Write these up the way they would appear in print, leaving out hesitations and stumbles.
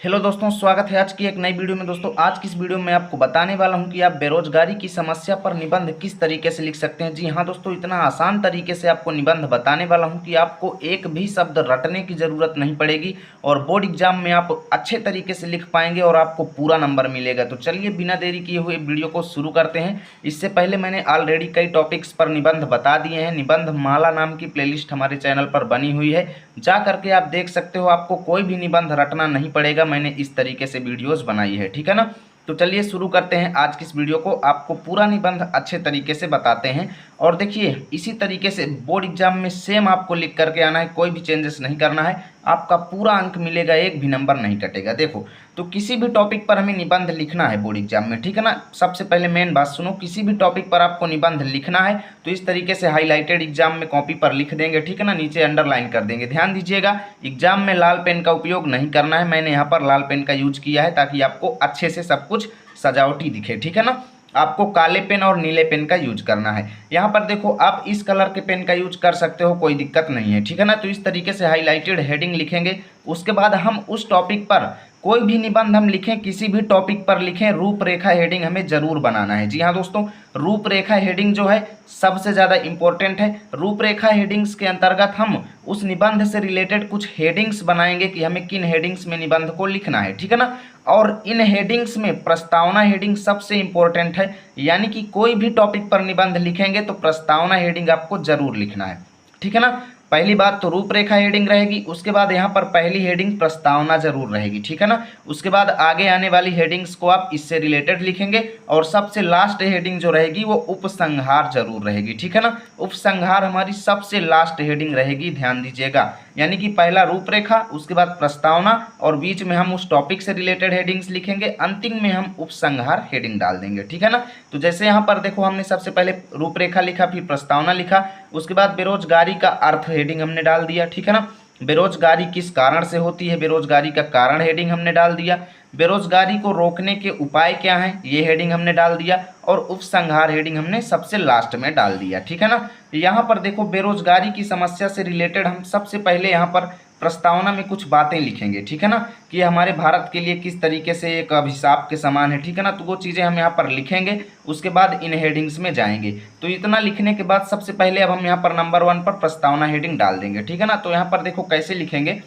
Hello दोस्तों, स्वागत है आज की एक नई वीडियो में। दोस्तों आज की इस वीडियो में आपको बताने वाला हूं कि आप बेरोजगारी की समस्या पर निबंध किस तरीके से लिख सकते हैं। जी हां दोस्तों, इतना आसान तरीके से आपको निबंध बताने वाला हूं कि आपको एक भी शब्द रटने की ज़रूरत नहीं पड़ेगी और बोर्ड एग्जाम में आप अच्छे तरीके से लिख पाएंगे और आपको पूरा नंबर मिलेगा। तो चलिए बिना देरी किए हुए वीडियो को शुरू करते हैं। इससे पहले मैंने ऑलरेडी कई टॉपिक्स पर निबंध बता दिए हैं। निबंध माला नाम की प्लेलिस्ट हमारे चैनल पर बनी हुई है, जा करके आप देख सकते हो। आपको कोई भी निबंध रटना नहीं पड़ेगा, मैंने इस तरीके से वीडियोस बनाई है, ठीक है ना। तो चलिए शुरू करते हैं आज की इस वीडियो को। आपको पूरा निबंध अच्छे तरीके से बताते हैं और देखिए इसी तरीके से बोर्ड एग्जाम में सेम आपको लिख करके आना है, कोई भी चेंजेस नहीं करना है। आपका पूरा अंक मिलेगा, एक भी नंबर नहीं कटेगा। देखो तो किसी भी टॉपिक पर हमें निबंध लिखना है बोर्ड एग्जाम में, ठीक है ना। सबसे पहले मेन बात सुनो, किसी भी टॉपिक पर आपको निबंध लिखना है तो इस तरीके से हाईलाइटेड एग्जाम में कॉपी पर लिख देंगे, ठीक है ना। नीचे अंडरलाइन कर देंगे। ध्यान दीजिएगा, एग्जाम में लाल पेन का उपयोग नहीं करना है। मैंने यहाँ पर लाल पेन का यूज किया है ताकि आपको अच्छे से सब कुछ सजावटी दिखे, ठीक है ना। आपको काले पेन और नीले पेन का यूज करना है। यहाँ पर देखो आप इस कलर के पेन का यूज कर सकते हो, कोई दिक्कत नहीं है, ठीक है ना। तो इस तरीके से हाईलाइटेड हेडिंग लिखेंगे। उसके बाद हम उस टॉपिक पर कोई भी निबंध हम लिखें, किसी भी टॉपिक पर लिखें, रूपरेखा हेडिंग हमें जरूर बनाना है। जी हाँ दोस्तों, रूपरेखा हेडिंग जो है सबसे ज़्यादा इंपॉर्टेंट है। रूपरेखा हेडिंग्स के अंतर्गत हम उस निबंध से रिलेटेड कुछ हेडिंग्स बनाएंगे कि हमें किन हेडिंग्स में निबंध को लिखना है, ठीक है ना। और इन हेडिंग्स में प्रस्तावना हेडिंग सबसे इंपॉर्टेंट है, यानी कि कोई भी टॉपिक पर निबंध लिखेंगे तो प्रस्तावना हेडिंग आपको जरूर लिखना है, ठीक है ना। पहली बात तो रूपरेखा हेडिंग रहेगी, उसके बाद यहाँ पर पहली हेडिंग प्रस्तावना जरूर रहेगी, ठीक है ना। उसके बाद आगे आने वाली हेडिंग्स को आप इससे रिलेटेड लिखेंगे और सबसे लास्ट हेडिंग जो रहेगी वो उपसंहार जरूर रहेगी, ठीक है ना। उपसंहार हमारी सबसे लास्ट हेडिंग रहेगी, ध्यान दीजिएगा। यानी कि पहला रूपरेखा, उसके बाद प्रस्तावना और बीच में हम उस टॉपिक से रिलेटेड हेडिंग्स लिखेंगे, अंतिम में हम उपसंहार हेडिंग डाल देंगे, ठीक है ना। तो जैसे यहाँ पर देखो हमने सबसे पहले रूपरेखा लिखा, फिर प्रस्तावना लिखा, उसके बाद बेरोजगारी का अर्थ हेडिंग हमने डाल दिया, ठीक है ना। बेरोजगारी किस कारण से होती है, बेरोजगारी का कारण हेडिंग हमने डाल दिया। बेरोजगारी को रोकने के उपाय क्या हैं, ये हेडिंग हमने डाल दिया। और उपसंहार हेडिंग हमने सबसे लास्ट में डाल दिया, ठीक है ना। यहाँ पर देखो बेरोजगारी की समस्या से रिलेटेड हम सबसे पहले यहाँ पर प्रस्तावना में कुछ बातें लिखेंगे, ठीक है ना, कि हमारे भारत के लिए किस तरीके से एक अभिशाप के समान है, ठीक है ना। तो वो चीज़ें हम यहाँ पर लिखेंगे, उसके बाद इन हेडिंग्स में जाएंगे। तो इतना लिखने के बाद सबसे पहले अब हम यहाँ पर नंबर 1 पर प्रस्तावना हेडिंग डाल देंगे, ठीक है ना। तो यहाँ पर देखो कैसे लिखेंगे,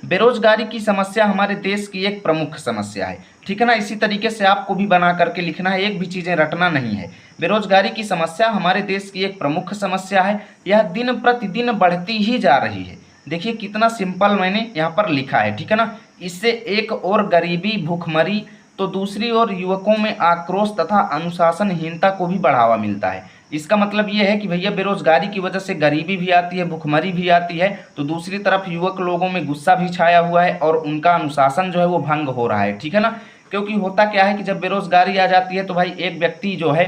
बेरोजगारी की समस्या हमारे देश की एक प्रमुख समस्या है, ठीक है ना। इसी तरीके से आपको भी बना करके लिखना है, एक भी चीज़ें रटना नहीं है। बेरोजगारी की समस्या हमारे देश की एक प्रमुख समस्या है, यह दिन प्रतिदिन बढ़ती ही जा रही है। देखिए कितना सिंपल मैंने यहाँ पर लिखा है, ठीक है ना। इससे एक और गरीबी भूखमरी तो दूसरी ओर युवकों में आक्रोश तथा अनुशासनहीनता को भी बढ़ावा मिलता है। इसका मतलब ये है कि भैया बेरोजगारी की वजह से गरीबी भी आती है, भुखमरी भी आती है, तो दूसरी तरफ युवक लोगों में गुस्सा भी छाया हुआ है और उनका अनुशासन जो है वो भंग हो रहा है, ठीक है ना। क्योंकि होता क्या है कि जब बेरोजगारी आ जाती है तो भाई एक व्यक्ति जो है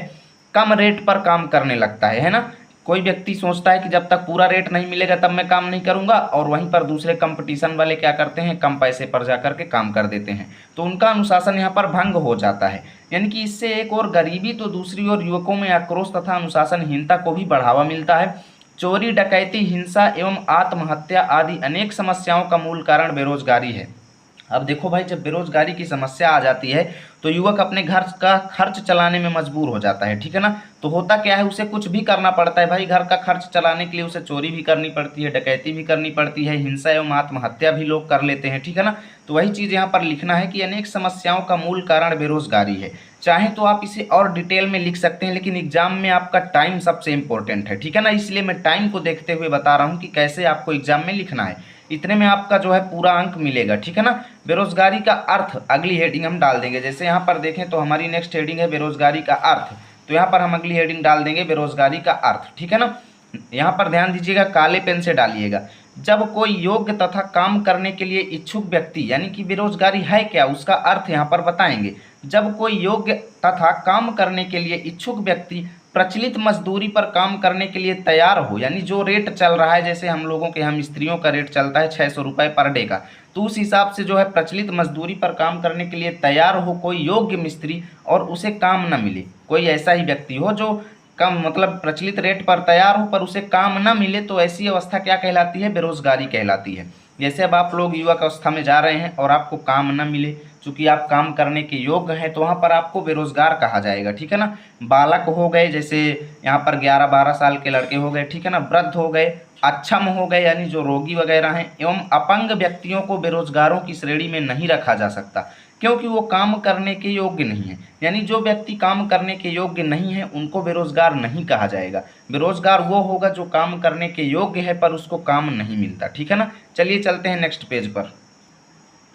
कम रेट पर काम करने लगता है ना। कोई व्यक्ति सोचता है कि जब तक पूरा रेट नहीं मिलेगा तब मैं काम नहीं करूंगा, और वहीं पर दूसरे कंपटीशन वाले क्या करते हैं, कम पैसे पर जाकर के काम कर देते हैं, तो उनका अनुशासन यहाँ पर भंग हो जाता है। यानी कि इससे एक और गरीबी तो दूसरी ओर युवकों में आक्रोश तथा अनुशासनहीनता को भी बढ़ावा मिलता है। चोरी डकैती हिंसा एवं आत्महत्या आदि अनेक समस्याओं का मूल कारण बेरोजगारी है। अब देखो भाई, जब बेरोजगारी की समस्या आ जाती है तो युवक अपने घर का खर्च चलाने में मजबूर हो जाता है, ठीक है ना। तो होता क्या है, उसे कुछ भी करना पड़ता है भाई, घर का खर्च चलाने के लिए उसे चोरी भी करनी पड़ती है, डकैती भी करनी पड़ती है, हिंसा एवं आत्महत्या भी लोग कर लेते हैं, ठीक है ना। तो वही चीज़ यहाँ पर लिखना है कि अनेक समस्याओं का मूल कारण बेरोजगारी है। चाहे तो आप इसे और डिटेल में लिख सकते हैं, लेकिन एग्जाम में आपका टाइम सबसे इंपॉर्टेंट है, ठीक है ना। इसलिए मैं टाइम को देखते हुए बता रहा हूँ कि कैसे आपको एग्जाम में लिखना है। इतने में आपका जो है पूरा अंक मिलेगा, ठीक है ना। बेरोजगारी का अर्थ अगली हेडिंग हम डाल देंगे। जैसे यहाँ पर देखें तो हमारी नेक्स्ट हेडिंग है बेरोजगारी का अर्थ, तो यहाँ पर हम अगली हेडिंग डाल देंगे बेरोजगारी का अर्थ, ठीक है ना। यहाँ पर ध्यान दीजिएगा, काले पेन से डालिएगा। जब कोई योग्य तथा काम करने के लिए इच्छुक व्यक्ति, यानी कि बेरोजगारी है क्या, उसका अर्थ यहाँ पर बताएंगे। जब कोई योग्य तथा काम करने के लिए इच्छुक व्यक्ति प्रचलित मजदूरी पर काम करने के लिए तैयार हो, यानी जो रेट चल रहा है, जैसे हम लोगों के यहाँ मिस्त्रियों का रेट चलता है 600 रुपये पर डे का, तो उस हिसाब से जो है प्रचलित मजदूरी पर काम करने के लिए तैयार हो कोई योग्य मिस्त्री और उसे काम न मिले। कोई ऐसा ही व्यक्ति हो जो कम मतलब प्रचलित रेट पर तैयार हो पर उसे काम न मिले, तो ऐसी अवस्था क्या कहलाती है, बेरोजगारी कहलाती है। जैसे अब आप लोग युवक अवस्था में जा रहे हैं और आपको काम न मिले, चूंकि आप काम करने के योग्य हैं, तो वहाँ पर आपको बेरोजगार कहा जाएगा, ठीक है ना। बालक हो गए, जैसे यहाँ पर 11-12 साल के लड़के हो गए, ठीक है ना, वृद्ध हो गए, अक्षम हो गए यानी जो रोगी वगैरह हैं, एवं अपंग व्यक्तियों को बेरोजगारों की श्रेणी में नहीं रखा जा सकता, क्योंकि वो काम करने के योग्य नहीं है। यानी जो व्यक्ति काम करने के योग्य नहीं है उनको बेरोजगार नहीं कहा जाएगा। बेरोजगार वो होगा जो काम करने के योग्य है पर उसको काम नहीं मिलता, ठीक है ना। चलिए चलते हैं नेक्स्ट पेज पर।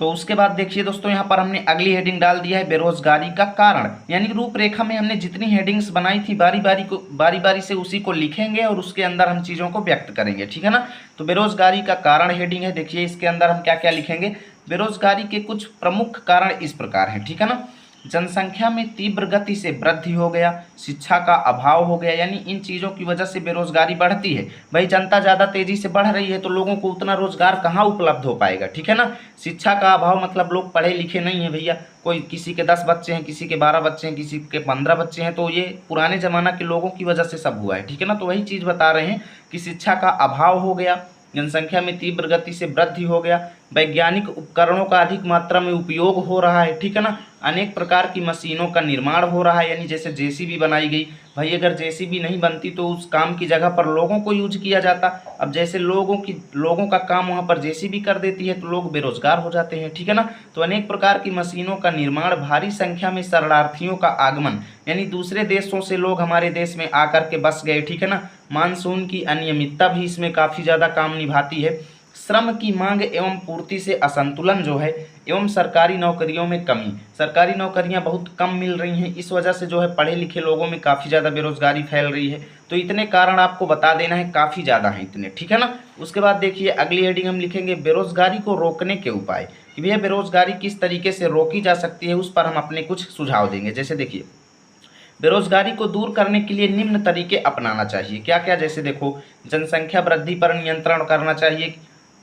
तो उसके बाद देखिए दोस्तों, यहाँ पर हमने अगली हेडिंग डाल दिया है बेरोजगारी का कारण। यानी रूपरेखा में हमने जितनी हेडिंग्स बनाई थी बारी बारी से उसी को लिखेंगे और उसके अंदर हम चीज़ों को व्यक्त करेंगे, ठीक है ना। तो बेरोजगारी का कारण हेडिंग है, देखिए इसके अंदर हम क्या क्या लिखेंगे। बेरोजगारी के कुछ प्रमुख कारण इस प्रकार हैं, ठीक है ना। जनसंख्या में तीव्र गति से वृद्धि हो गया, शिक्षा का अभाव हो गया, यानी इन चीज़ों की वजह से बेरोजगारी बढ़ती है। भाई जनता ज़्यादा तेजी से बढ़ रही है तो लोगों को उतना रोजगार कहाँ उपलब्ध हो पाएगा, ठीक है ना। शिक्षा का अभाव मतलब लोग पढ़े लिखे नहीं है भैया, कोई किसी के 10 बच्चे हैं, किसी के 12 बच्चे हैं, किसी के 15 बच्चे हैं, तो ये पुराने ज़माना के लोगों की वजह से सब हुआ है, ठीक है ना। तो वही चीज़ बता रहे हैं कि शिक्षा का अभाव हो गया, जनसंख्या में तीव्र गति से वृद्धि हो गया, वैज्ञानिक उपकरणों का अधिक मात्रा में उपयोग हो रहा है, ठीक है ना। अनेक प्रकार की मशीनों का निर्माण हो रहा है, यानी जैसे जेसीबी बनाई गई। भाई अगर जेसीबी नहीं बनती तो उस काम की जगह पर लोगों को यूज किया जाता। अब जैसे लोगों का काम वहाँ पर जेसीबी कर देती है तो लोग बेरोजगार हो जाते हैं, ठीक है ना। तो अनेक प्रकार की मशीनों का निर्माण, भारी संख्या में शरणार्थियों का आगमन, यानी दूसरे देशों से लोग हमारे देश में आकर के बस गए, ठीक है ना। मानसून की अनियमितता भी इसमें काफ़ी ज़्यादा काम निभाती है। श्रम की मांग एवं पूर्ति से असंतुलन जो है, एवं सरकारी नौकरियों में कमी, सरकारी नौकरियां बहुत कम मिल रही हैं, इस वजह से जो है पढ़े लिखे लोगों में काफ़ी ज़्यादा बेरोजगारी फैल रही है। तो इतने कारण आपको बता देना है, काफ़ी ज़्यादा हैं इतने, ठीक है ना। उसके बाद देखिए अगली हेडिंग हम लिखेंगे बेरोजगारी को रोकने के उपाय, कि भैया बेरोजगारी किस तरीके से रोकी जा सकती है, उस पर हम अपने कुछ सुझाव देंगे। जैसे देखिए बेरोजगारी को दूर करने के लिए निम्न तरीके अपनाना चाहिए। क्या क्या, जैसे देखो, जनसंख्या वृद्धि पर नियंत्रण करना चाहिए,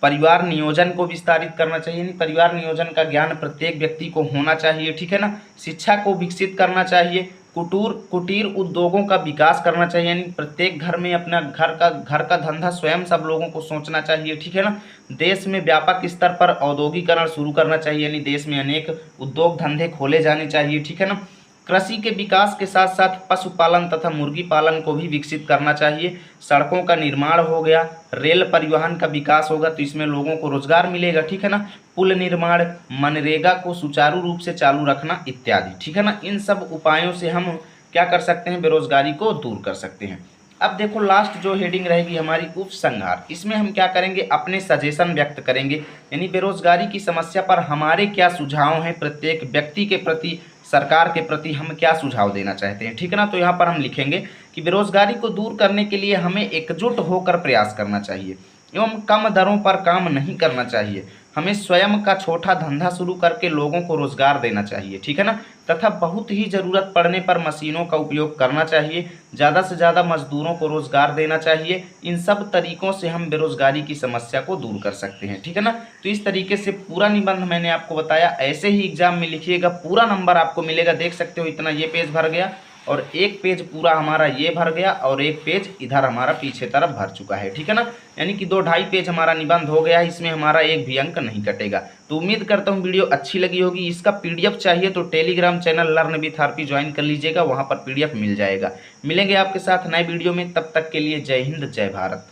परिवार नियोजन को विस्तारित करना चाहिए, यानी परिवार नियोजन का ज्ञान प्रत्येक व्यक्ति को होना चाहिए, ठीक है ना। शिक्षा को विकसित करना चाहिए, कुटीर उद्योगों का विकास करना चाहिए, यानी प्रत्येक घर में अपना घर का धंधा स्वयं सब लोगों को सोचना चाहिए, ठीक है ना। देश में व्यापक स्तर पर औद्योगिकरण शुरू करना चाहिए, यानी देश में अनेक उद्योग धंधे खोले जाने चाहिए, ठीक है ना। कृषि के विकास के साथ साथ पशुपालन तथा मुर्गी पालन को भी विकसित करना चाहिए। सड़कों का निर्माण हो गया, रेल परिवहन का विकास होगा तो इसमें लोगों को रोजगार मिलेगा, ठीक है ना। पुल निर्माण, मनरेगा को सुचारू रूप से चालू रखना इत्यादि, ठीक है ना। इन सब उपायों से हम क्या कर सकते हैं, बेरोजगारी को दूर कर सकते हैं। अब देखो लास्ट जो हेडिंग रहेगी हमारी उपसंहार, इसमें हम क्या करेंगे, अपने सजेशन व्यक्त करेंगे, यानी बेरोजगारी की समस्या पर हमारे क्या सुझाव हैं, प्रत्येक व्यक्ति के प्रति, सरकार के प्रति हम क्या सुझाव देना चाहते हैं, ठीक है ना। तो यहाँ पर हम लिखेंगे कि बेरोजगारी को दूर करने के लिए हमें एकजुट होकर प्रयास करना चाहिए एवं कम दरों पर काम नहीं करना चाहिए। हमें स्वयं का छोटा धंधा शुरू करके लोगों को रोजगार देना चाहिए, ठीक है ना। तथा बहुत ही ज़रूरत पड़ने पर मशीनों का उपयोग करना चाहिए, ज़्यादा से ज़्यादा मजदूरों को रोजगार देना चाहिए। इन सब तरीकों से हम बेरोजगारी की समस्या को दूर कर सकते हैं, ठीक है ना। तो इस तरीके से पूरा निबंध मैंने आपको बताया, ऐसे ही एग्जाम में लिखिएगा, पूरा नंबर आपको मिलेगा। देख सकते हो इतना ये पेज भर गया और एक पेज पूरा हमारा ये भर गया और एक पेज इधर हमारा पीछे तरफ भर चुका है, ठीक है ना। यानी कि 2-2.5 पेज हमारा निबंध हो गया, इसमें हमारा एक भी अंक नहीं कटेगा। तो उम्मीद करता हूँ वीडियो अच्छी लगी होगी। इसका पीडीएफ चाहिए तो Telegram channel learn with RP join कर लीजिएगा, वहाँ पर पीडीएफ मिल जाएगा। मिलेंगे आपके साथ नए वीडियो में, तब तक के लिए जय हिंद जय भारत।